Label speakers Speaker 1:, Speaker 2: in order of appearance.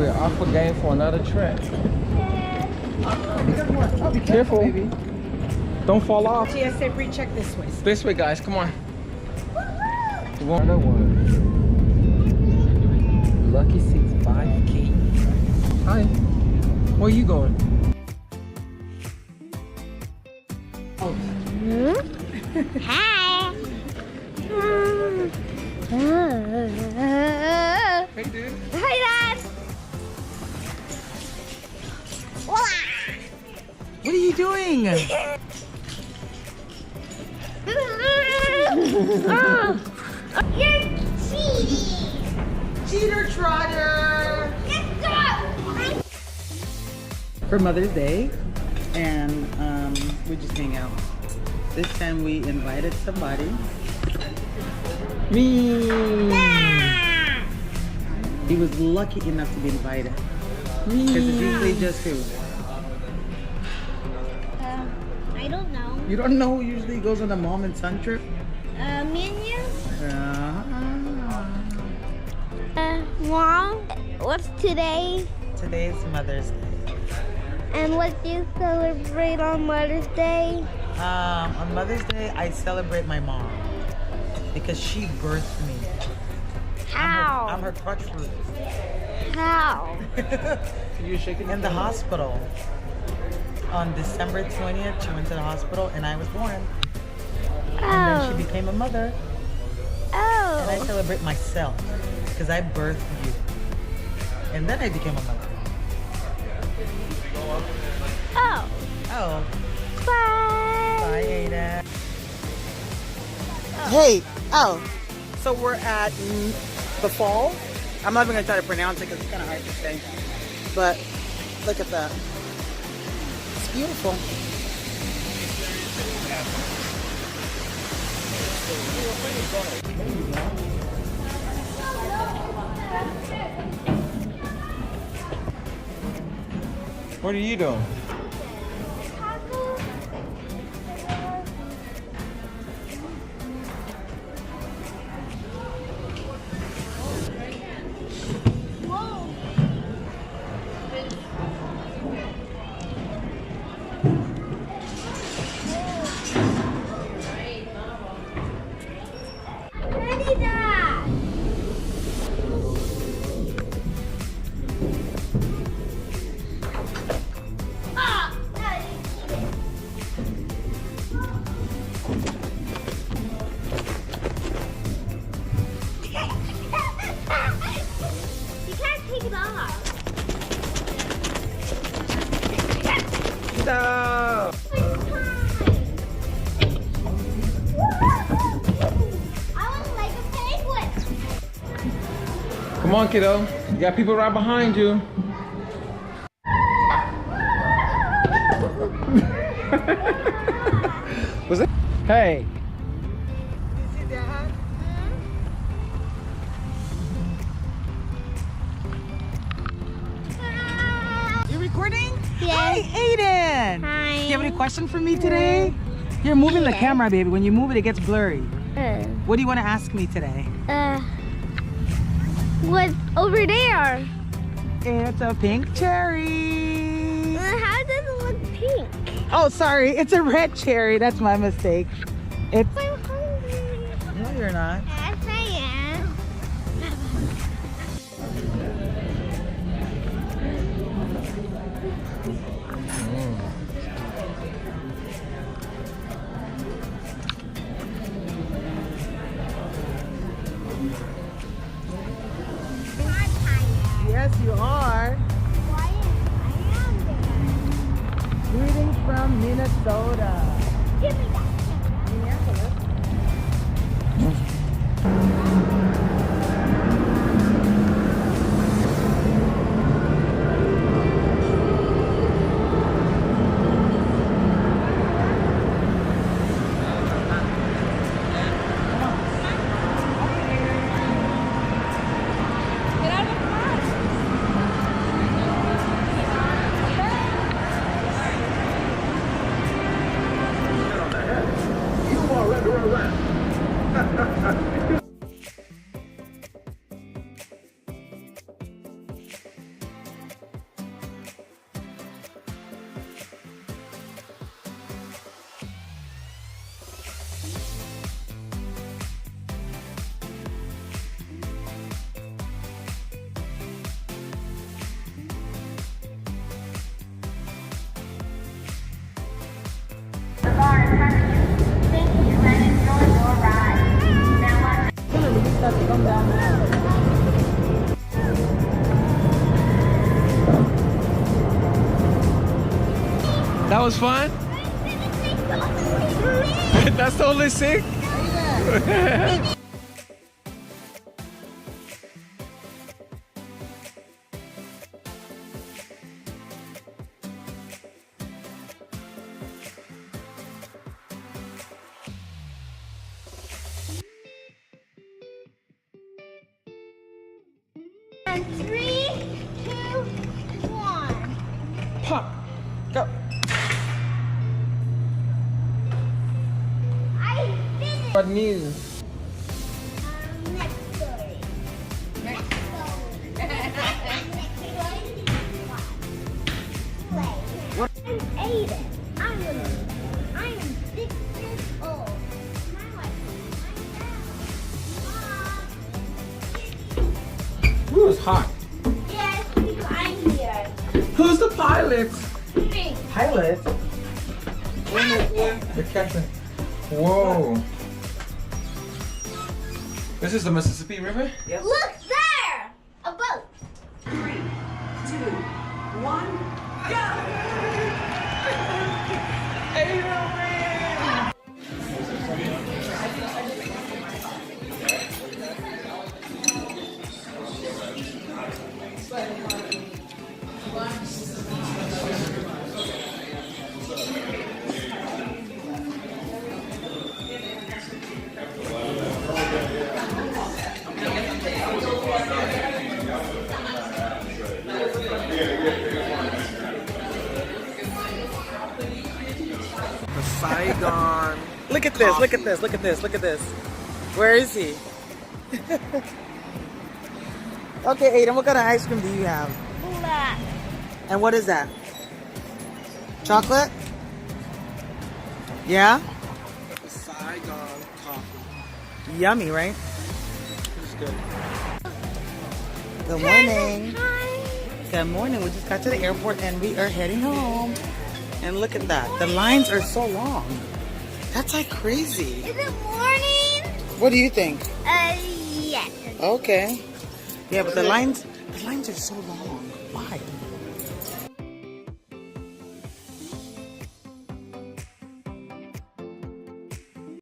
Speaker 1: we're off again for another trip. Oh, be careful, baby. Don't fall off.
Speaker 2: TSA pre-check this way.
Speaker 1: This way, guys. Come on. Another one. Lucky seats 5K. Hi. Where are you going? Oh.
Speaker 3: Hi.
Speaker 1: Hey, dude.
Speaker 3: Hi, Dad.
Speaker 2: What are you doing?
Speaker 3: You're cheating.
Speaker 2: Cheater trotter.
Speaker 3: Let's go.
Speaker 2: For Mother's Day, and we just hang out. This time we invited somebody.
Speaker 1: Me.
Speaker 2: He was lucky enough to be invited. Because it's usually just who?
Speaker 3: I don't know.
Speaker 2: You don't know who usually goes on a mom and son trip?
Speaker 3: Me and you?
Speaker 4: Mom, what's today?
Speaker 2: Today is Mother's Day.
Speaker 4: And what do you celebrate on Mother's Day?
Speaker 2: On Mother's Day, I celebrate my mom because she birthed me.
Speaker 4: How?
Speaker 2: I'm her crutch fruit.
Speaker 4: How?
Speaker 1: You shaking
Speaker 2: In the hospital. On December 20th, she went to the hospital and I was born. And then she became a mother. And I
Speaker 4: Oh.
Speaker 2: celebrate myself because I birthed you. And then I became a mother.
Speaker 4: Oh.
Speaker 2: Oh.
Speaker 4: Bye.
Speaker 2: Bye, Ada. Hey, so we're at the fall. I'm not even gonna try to pronounce it because it's kind of hard to say. But look at that. It's beautiful.
Speaker 1: What are you doing?
Speaker 4: You can't take it off.
Speaker 1: No.
Speaker 4: I was like a penguin.
Speaker 1: Come on, kiddo. You got people right behind you. Was it? Hey.
Speaker 2: You're recording?
Speaker 4: Yes.
Speaker 2: Hi, Aiden.
Speaker 4: Hi.
Speaker 2: Do you have any question for me today? You're moving the camera, baby. When you move it, it gets blurry. What do you want to ask me today?
Speaker 4: What's over there?
Speaker 2: It's a pink cherry.
Speaker 4: How does it look pink?
Speaker 2: Oh, sorry. It's a red cherry. That's my mistake. It's...
Speaker 4: I'm hungry.
Speaker 2: No, you're not.
Speaker 4: Yes, I am.
Speaker 2: Yes, you are. Greetings from Minnesota.
Speaker 4: Give me that.
Speaker 2: Minneapolis.
Speaker 1: was fun? That's totally sick.
Speaker 3: And 3, 2, 1.
Speaker 2: Pop. Go.
Speaker 3: I finished.
Speaker 1: What new?
Speaker 3: Next story. Next story. Play. I'm Aiden. I'm 6 years old. Now I Mom.
Speaker 1: Ooh, it's hot.
Speaker 3: Yes, I'm here.
Speaker 1: Who's the pilot?
Speaker 3: Me.
Speaker 2: Pilot.
Speaker 1: The captain. Whoa. This is the Mississippi River?
Speaker 2: Yep.
Speaker 3: Look there! A boat.
Speaker 5: 3, 2, 1, go!
Speaker 1: The Saigon.
Speaker 2: Look at this, look at this, look at this, look at this. Where is he? Okay, Aiden, what kind of ice cream do you have?
Speaker 3: Black.
Speaker 2: And what is that? Chocolate? Yeah?
Speaker 1: The Saigon coffee.
Speaker 2: Yummy, right?
Speaker 1: It's good.
Speaker 2: Good morning.
Speaker 3: Hi.
Speaker 2: Good morning. We just got to the airport and we are heading home. And look at that. The lines are so long. That's like crazy.
Speaker 3: Is it morning?
Speaker 2: What do you think?
Speaker 3: Yes.
Speaker 2: Okay. Yeah, but the lines are so long. Why?